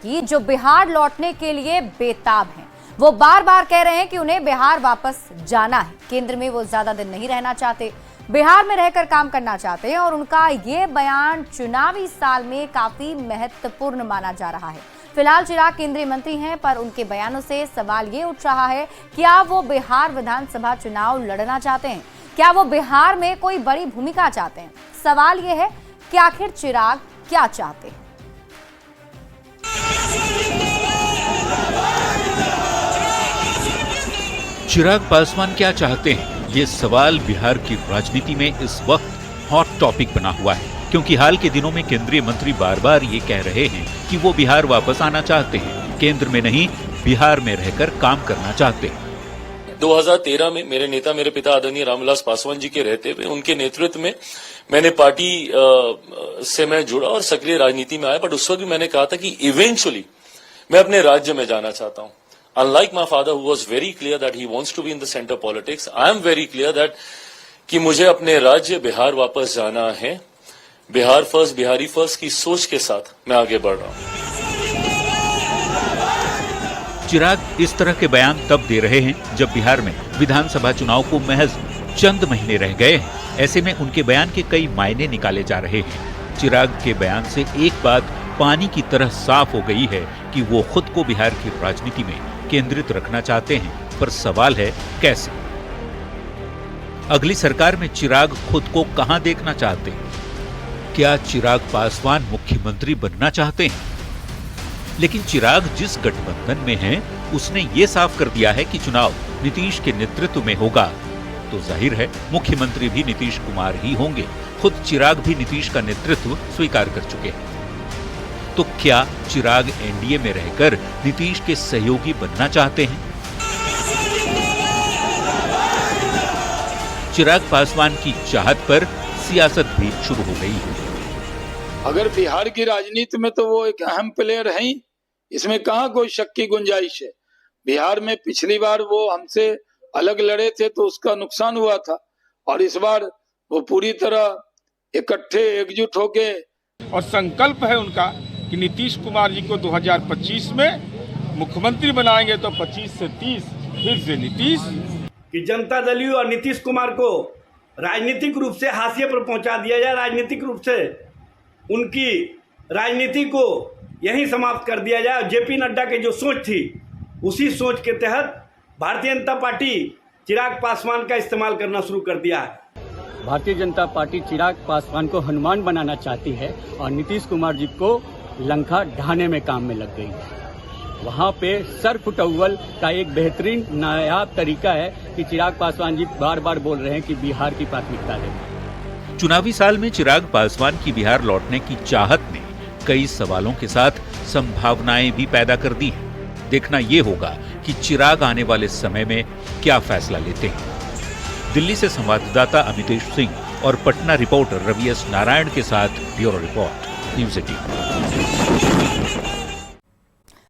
की जो बिहार लौटने के लिए बेताब हैं। वो बार बार कह रहे हैं कि उन्हें बिहार वापस जाना है। केंद्र में वो ज्यादा दिन नहीं रहना चाहते, बिहार में रहकर काम करना चाहते हैं और उनका ये बयान चुनावी साल में काफी महत्वपूर्ण माना जा रहा है। फिलहाल चिराग केंद्रीय मंत्री हैं, पर उनके बयानों से सवाल ये उठ रहा है, क्या वो बिहार विधानसभा चुनाव लड़ना चाहते हैं? क्या वो बिहार में कोई बड़ी भूमिका चाहते हैं? सवाल ये है कि आखिर चिराग क्या चाहते हैं? चिराग पासवान क्या चाहते हैं? ये सवाल बिहार की राजनीति में इस वक्त हॉट टॉपिक बना हुआ है, क्योंकि हाल के दिनों में केंद्रीय मंत्री बार बार ये कह रहे हैं कि वो बिहार वापस आना चाहते हैं, केंद्र में नहीं बिहार में रहकर काम करना चाहते हैं। 2013 में मेरे नेता, मेरे पिता आदरणीय रामविलास पासवान जी के रहते हुए उनके नेतृत्व में मैंने पार्टी से मैं जुड़ा और सक्रिय राजनीति में आया। बट उस वक्त भी मैंने कहा था कि इवेंचुअली मैं अपने राज्य में जाना चाहता हूं। Unlike my father, who was very clear that he wants to be in the center politics, I am very clear that कि मुझे अपने राज्य बिहार वापस जाना है। बिहार फर्स्ट, बिहारी फर्स्ट की सोच के साथ मैं आगे बढ़ रहा हूं। चिराग इस तरह के बयान तब दे रहे हैं जब बिहार में विधानसभा चुनाव को महज चंद महीने रह गए हैं। ऐसे में उनके बयान के कई मायने निकाले जा रहे हैं। चिराग के बयान से एक बात पानी की तरह साफ हो गई है कि वो खुद को बिहार की राजनीति में केंद्रित रखना चाहते हैं, पर सवाल है कैसे? अगली सरकार में चिराग खुद को कहां देखना चाहते हैं? क्या चिराग पासवान मुख्यमंत्री बनना चाहते हैं? लेकिन चिराग जिस गठबंधन में हैं, उसने ये साफ कर दिया है कि चुनाव नीतीश के नेतृत्व में होगा, तो जाहिर है मुख्यमंत्री भी नीतीश कुमार ही होंगे। खुद चिराग भी नीतीश का नेतृत्व स्वीकार कर चुके हैं। तो क्या चिराग एनडीए में रहकर नीतीश के सहयोगी बनना चाहते हैं? चिराग पासवान की चाहत पर सियासत भी शुरू हो गई है। अगर बिहार की राजनीति में तो वो एक अहम प्लेयर हैं, इसमें कहां कोई शक की गुंजाइश है। बिहार में पिछली बार वो हमसे अलग लड़े थे तो उसका नुकसान हुआ था, और इस बार वो पूरी तरह इकट्ठे एकजुट होके और संकल्प है उनका कि नीतीश कुमार जी को 2025 में मुख्यमंत्री बनाएंगे, तो 25 से 30 फिर से नीतीश। कि जनता दल और नीतीश कुमार को राजनीतिक रूप से हाशिए पर पहुंचा दिया जाए, राजनीतिक रूप से उनकी राजनीति को यहीं समाप्त कर दिया जाए। जेपी नड्डा की जो सोच थी, उसी सोच के तहत भारतीय जनता पार्टी चिराग पासवान का इस्तेमाल करना शुरू कर दिया है। भारतीय जनता पार्टी चिराग पासवान को हनुमान बनाना चाहती है और नीतीश कुमार जी को लंका ढाने में काम में लग गई है। वहाँ पे सर फुटअव्वल का एक बेहतरीन नायाब तरीका है कि चिराग पासवान जी बार बार बोल रहे हैं कि बिहार की प्राथमिकता है। चुनावी साल में चिराग पासवान की बिहार लौटने की चाहत ने कई सवालों के साथ संभावनाएं भी पैदा कर दी हैं। देखना ये होगा कि चिराग आने वाले समय में क्या फैसला लेते हैं। दिल्ली से संवाददाता अमितेश सिंह और पटना रिपोर्टर रवि एस नारायण के साथ ब्यूरो रिपोर्ट, न्यूज़ 18।